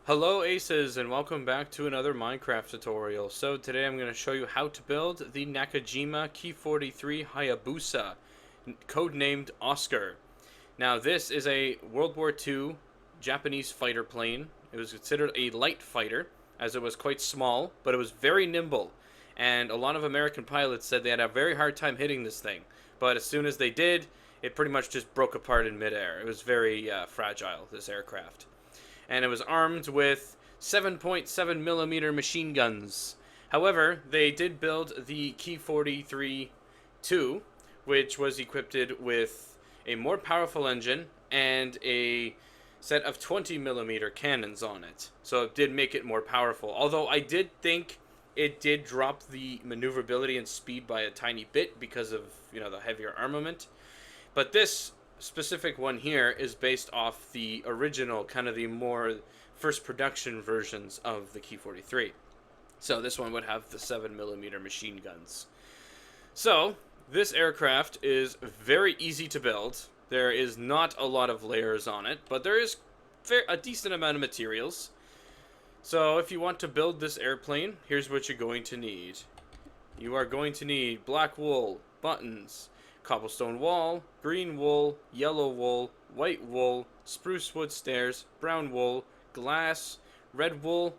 Hello Aces and welcome back to another Minecraft tutorial. So today I'm going to show you how to build the Nakajima Ki 43 Hayabusa, codenamed Oscar. Now this is a World War II Japanese fighter plane. It was considered a light fighter as it was quite small, but it was very nimble. And a lot of American pilots said they had a very hard time hitting this thing. But as soon as they did, it pretty much just broke apart in midair. It was very fragile, this aircraft, and it was armed with 7.7 millimeter machine guns. However, they did build the Ki 43-2, which was equipped with a more powerful engine and a set of 20 millimeter cannons on it. So it did make it more powerful. Although I did think it did drop the maneuverability and speed by a tiny bit because of, the heavier armament. But this specific one here is based off the original, kind of the more first production versions of the Ki 43. So this one would have the 7 millimeter machine guns. So this aircraft is very easy to build. There is not a lot of layers on it, but there is a decent amount of materials. So if you want to build this airplane, here's what you're going to need. You are going to need black wool, buttons, cobblestone wall, green wool, yellow wool, white wool, spruce wood stairs, brown wool, glass, red wool,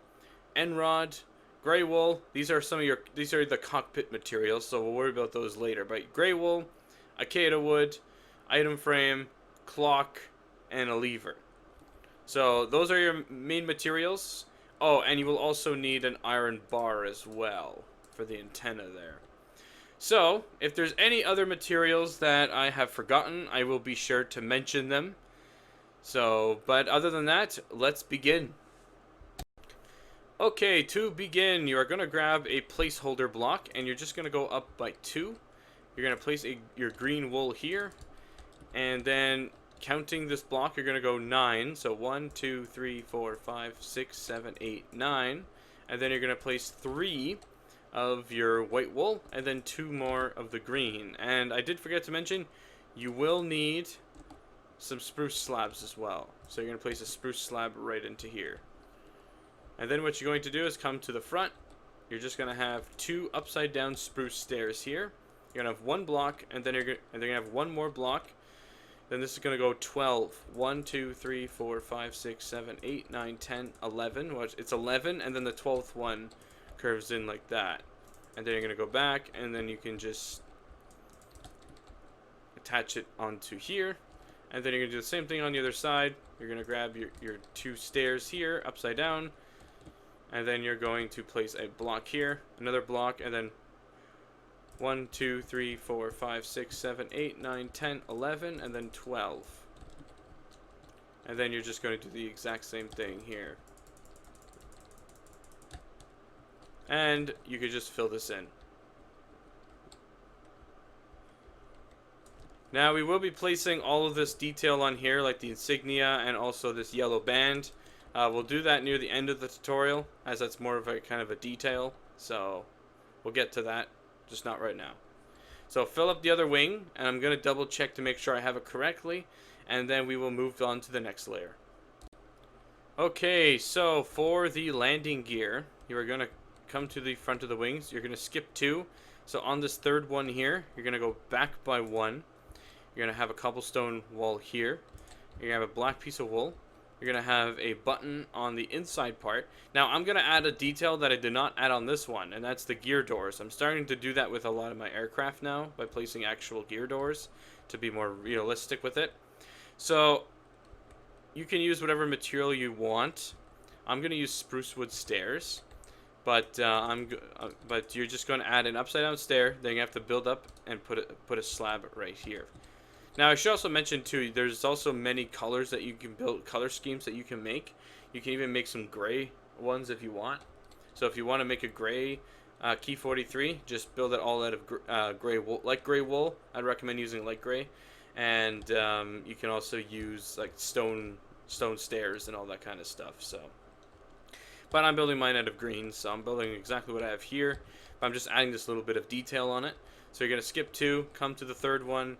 end rod, gray wool. These are the cockpit materials, so we'll worry about those later. But gray wool, Akeda wood, item frame, clock, and a lever. So those are your main materials. Oh, and you will also need an iron bar as well for the antenna there. So, if there's any other materials that I have forgotten, I will be sure to mention them. So, but other than that, let's begin. Okay, to begin, you are going to grab a placeholder block, and you're just going to go up by 2. You're going to place your green wool here, and then counting this block, you're going to go 9. So 1, 2, 3, 4, 5, 6, 7, 8, 9. And then you're going to place 3 of your white wool, and then 2 more of the green. And I did forget to mention, you will need some spruce slabs as well. So you're going to place a spruce slab right into here. And then what you're going to do is come to the front. You're just going to have 2 upside down spruce stairs here. You're going to have 1 block, and then you're going to have 1 more block. Then this is going to go 12. 1, 2, 3, 4, 5, 6, 7, 8, 9, 10, 11. Well, it's 11, and then the 12th one curves in like that. And then you're going to go back, and then you can just attach it onto here. And then you're going to do the same thing on the other side. You're going to grab your 2 stairs here, upside down. And then you're going to place a block here, another block, and then 1, 2, 3, 4, 5, 6, 7, 8, 9, 10, 11, and then 12. And then you're just going to do the exact same thing here. And you could just fill this in. Now we will be placing all of this detail on here, like the insignia and also this yellow band. We'll do that near the end of the tutorial, as that's more of a kind of a detail. So we'll get to that, just not right now. So fill up the other wing, and I'm going to double check to make sure I have it correctly, and then we will move on to the next layer. Okay, so for the landing gear, you are going to come to the front of the wings. You're going to skip 2. So on this 3rd one here, you're going to go back by 1. You're going to have a cobblestone wall here. You're going to have a black piece of wool. You're going to have a button on the inside part. Now, I'm going to add a detail that I did not add on this one, and that's the gear doors. I'm starting to do that with a lot of my aircraft now by placing actual gear doors to be more realistic with it. So you can use whatever material you want. I'm going to use spruce wood stairs. But you're just going to add an upside down stair. Then you have to build up and put a slab right here. Now I should also mention too, there's also many colors that you can build, color schemes that you can make. You can even make some gray ones if you want. So if you want to make a gray Ki 43, just build it all out of gray wool, light gray wool. I'd recommend using light gray, and you can also use like stone stairs and all that kind of stuff. So. But I'm building mine out of green, so I'm building exactly what I have here. But I'm just adding this little bit of detail on it. So you're going to skip 2, come to the 3rd one.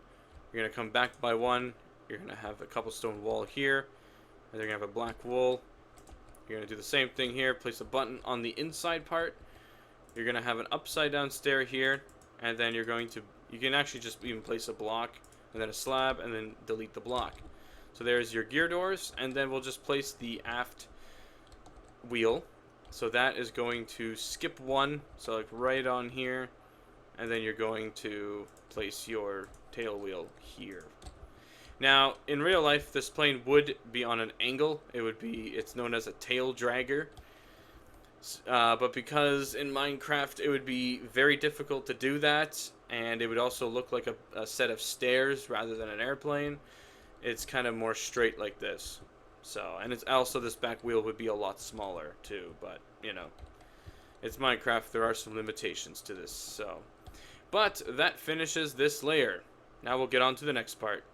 You're going to come back by 1. You're going to have a cobblestone wall here. And they're going to have a black wool. You're going to do the same thing here. Place a button on the inside part. You're going to have an upside down stair here. And then you're going to, you can actually just even place a block and then a slab and then delete the block. So there's your gear doors. And then we'll just place the aft wheel. So that is going to skip one. So like right on here. And then you're going to place your tail wheel here. Now, in real life, this plane would be on an angle. It's known as a tail dragger. But because in Minecraft it would be very difficult to do that, and it would also look like a set of stairs rather than an airplane, it's kind of more straight like this. So, and it's also, this back wheel would be a lot smaller too, but, you know, it's Minecraft, there are some limitations to this, so. But that finishes this layer. Now we'll get on to the next part.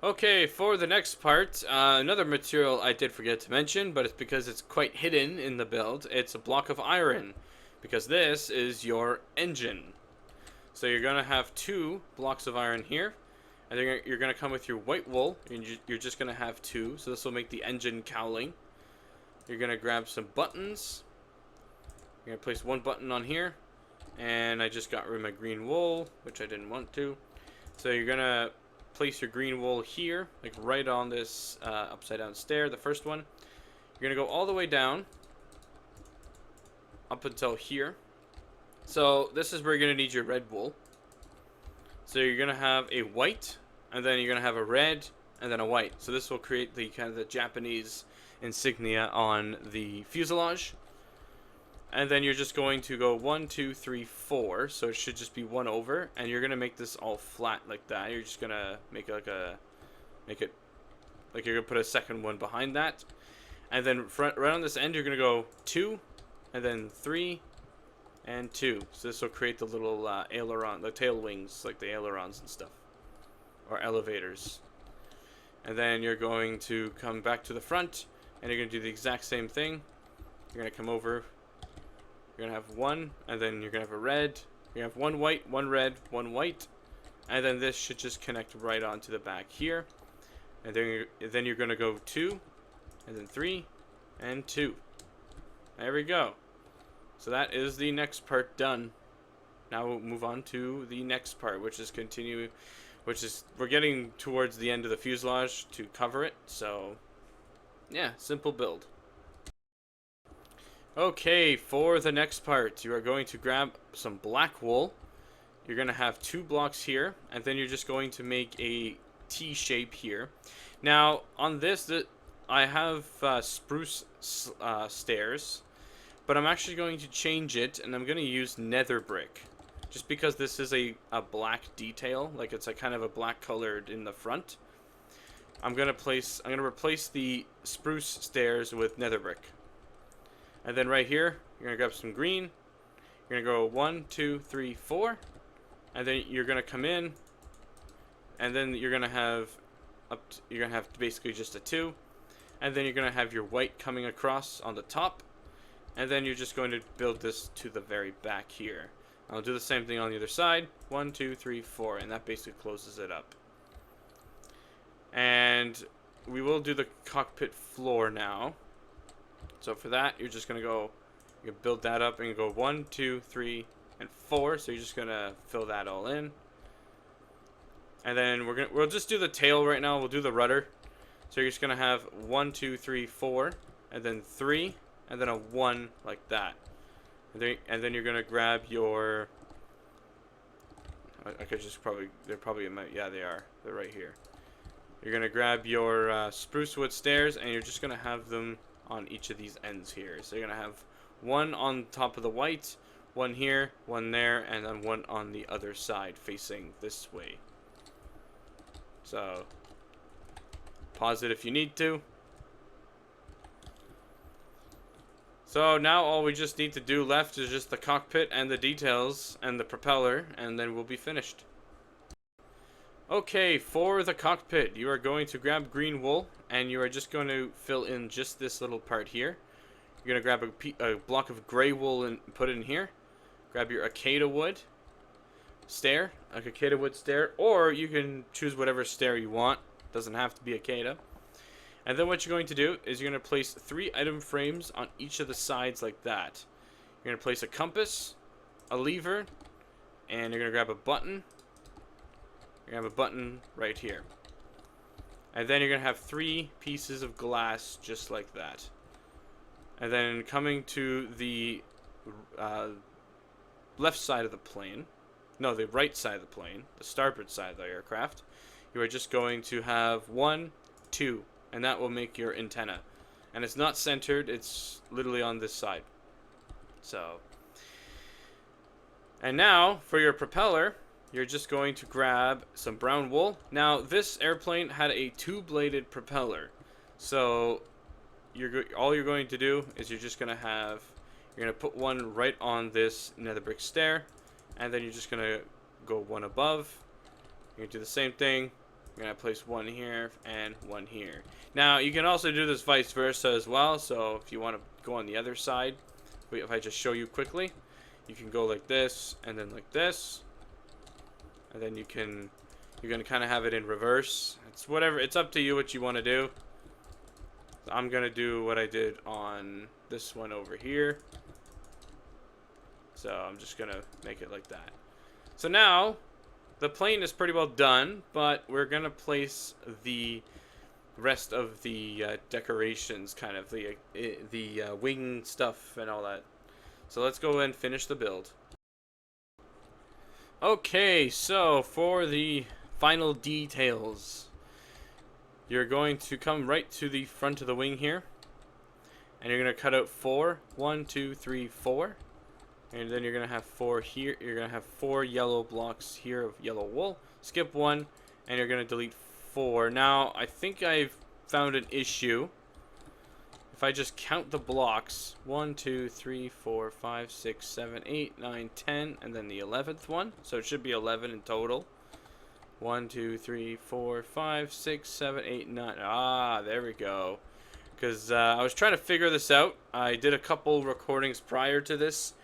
Okay, for the next part, another material I did forget to mention, but it's because it's quite hidden in the build. It's a block of iron, because this is your engine. So you're going to have 2 blocks of iron here, and then you're going to come with your white wool, and you're just going to have 2, so this will make the engine cowling. You're going to grab some buttons. You're going to place 1 button on here, and I just got rid of my green wool, which I didn't want to. So you're going to place your green wool here, like right on this upside down stair, the first one. You're gonna go all the way down up until here. So this is where you're gonna need your red wool. So you're gonna have a white, and then you're gonna have a red, and then a white. So this will create the kind of the Japanese insignia on the fuselage. And then you're just going to go 1, 2, 3, 4. So it should just be 1 over, and you're gonna make this all flat like that. You're just gonna make it like you're gonna put a second one behind that, and then right on this end you're gonna go 2, and then 3, and 2. So this will create the little aileron, the tail wings, like the ailerons and stuff, or elevators. And then you're going to come back to the front, and you're gonna do the exact same thing. You're gonna come over. You're going to have 1, and then you're going to have a red. You're going to have 1 white, 1 red, 1 white. And then this should just connect right onto the back here. And then you're going to go 2, and then 3, and 2. There we go. So that is the next part done. Now we'll move on to the next part, which is we're getting towards the end of the fuselage to cover it. So, yeah, simple build. Okay, for the next part, you are going to grab some black wool. You're going to have 2 blocks here, and then you're just going to make a T shape here. Now, on this, I have spruce stairs, but I'm actually going to change it, and I'm going to use nether brick. Just because this is a black detail, like it's a kind of a black colored in the front. I'm going to replace the spruce stairs with nether brick. And then right here, you're going to grab some green. You're going to go 1, 2, 3, 4. And then you're going to come in. And then you're going to have basically just a 2. And then you're going to have your white coming across on the top. And then you're just going to build this to the very back here. I'll do the same thing on the other side. 1, 2, 3, 4. And that basically closes it up. And we will do the cockpit floor now. So for that, you're just going to go, you build that up and you go 1, 2, 3, and 4. So you're just going to fill that all in. And then we'll just do the tail right now. We'll do the rudder. So you're just going to have 1, 2, 3, 4, and then 3, and then a 1 like that. And then you're going to grab your, I could just they're probably in my, yeah, they are. They're right here. You're going to grab your spruce wood stairs, and you're just going to have them on each of these ends here. So you're going to have 1 on top of the white, 1 here, 1 there, and then 1 on the other side facing this way. So pause it if you need to. So now all we just need to do left is just the cockpit and the details and the propeller, and then we'll be finished. Okay, for the cockpit, you are going to grab green wool, and you are just going to fill in just this little part here. You're going to grab a block of gray wool and put it in here. Grab your Akata wood stair, like Akata wood stair, or you can choose whatever stair you want. Doesn't have to be Akata. And then what you're going to do is you're going to place 3 item frames on each of the sides like that. You're going to place a compass, a lever, and you're going to grab a button. You're going to have a button right here. And then you're going to have 3 pieces of glass just like that. And then coming to the left side of the plane, no, the right side of the plane, the starboard side of the aircraft, you are just going to have 1, 2, and that will make your antenna. And it's not centered, it's literally on this side. So, and now for your propeller, you're just going to grab some brown wool. Now this airplane had a 2-bladed propeller, so all you're going to do is you're going to put one right on this nether brick stair, and then you're just going to go one above. You're going to do the same thing. You're going to place one here and one here. Now you can also do this vice versa as well, so if you want to go on the other side, if I just show you quickly, you can go like this and then like this, and then you're going to kind of have it in reverse. It's whatever, it's up to you what you want to do. I'm going to do what I did on this one over here. So I'm just going to make it like that. So now the plane is pretty well done, but we're going to place the rest of the decorations, kind of the wing stuff and all that. So let's go and finish the build. Okay, so for the final details, you're going to come right to the front of the wing here, and you're going to cut out 4. 1, 2, 3, 4. And then you're going to have 4 here. You're going to have 4 yellow blocks here of yellow wool. Skip 1, and you're going to delete 4. Now, I think I've found an issue. If I just count the blocks, 1, 2, 3, 4, 5, 6, 7, 8, 9, 10, and then the 11th one. So it should be 11 in total. 1, 2, 3, 4, 5, 6, 7, 8, 9. Ah, there we go. Because I was trying to figure this out. I did a couple recordings prior to this,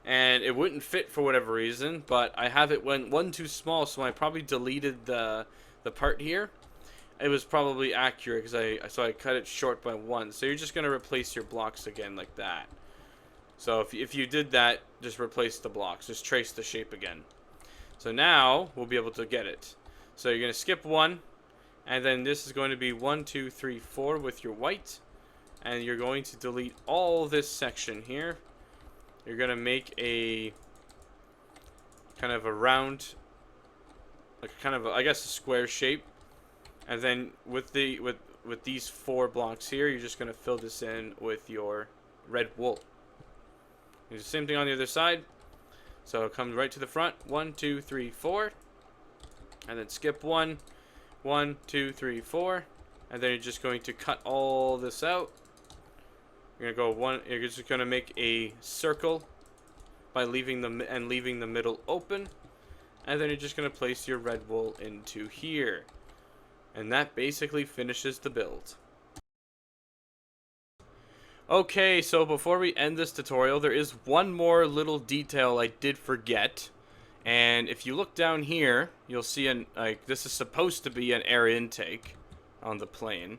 and it wouldn't fit for whatever reason. But I have it one too small, so I probably deleted the part here. It was probably accurate because I cut it short by 1. So you're just gonna replace your blocks again like that. So if you did that, just replace the blocks. Just trace the shape again. So now we'll be able to get it. So you're going to skip 1, and then this is going to be 1, 2, 3, 4 with your white, and you're going to delete all this section here. You're going to make a kind of a round, like kind of I guess a square shape, and then with these 4 blocks here, you're just going to fill this in with your red wool. Do the same thing on the other side. So come right to the front, 1, 2, 3, 4, and then skip 1, 1, 2, 3, 4, and then you're just going to cut all this out. You're gonna go one. You're just gonna make a circle by leaving the middle open, and then you're just gonna place your red wool into here, and that basically finishes the build. Okay, so before we end this tutorial, there is one more little detail I did forget. And if you look down here, you'll see this is supposed to be an air intake on the plane.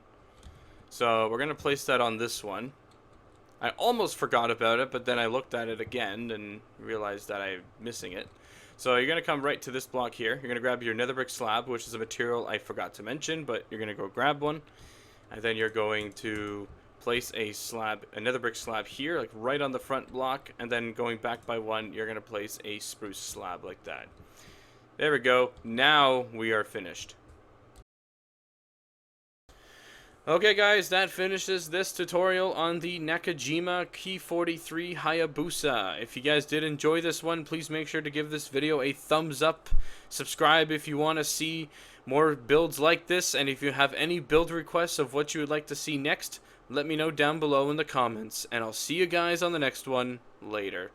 So we're going to place that on this one. I almost forgot about it, but then I looked at it again and realized that I'm missing it. So you're going to come right to this block here. You're going to grab your nether brick slab, which is a material I forgot to mention, but you're going to go grab one. And then you're going to place a nether brick slab here, like right on the front block, and then going back by 1, you're going to place a spruce slab like that. There we go. Now we are finished. Okay guys, that finishes this tutorial on the Nakajima Ki 43 Hayabusa. If you guys did enjoy this one, please make sure to give this video a thumbs up. Subscribe if you want to see more builds like this, and if you have any build requests of what you would like to see next, let me know down below in the comments, and I'll see you guys on the next one. Later.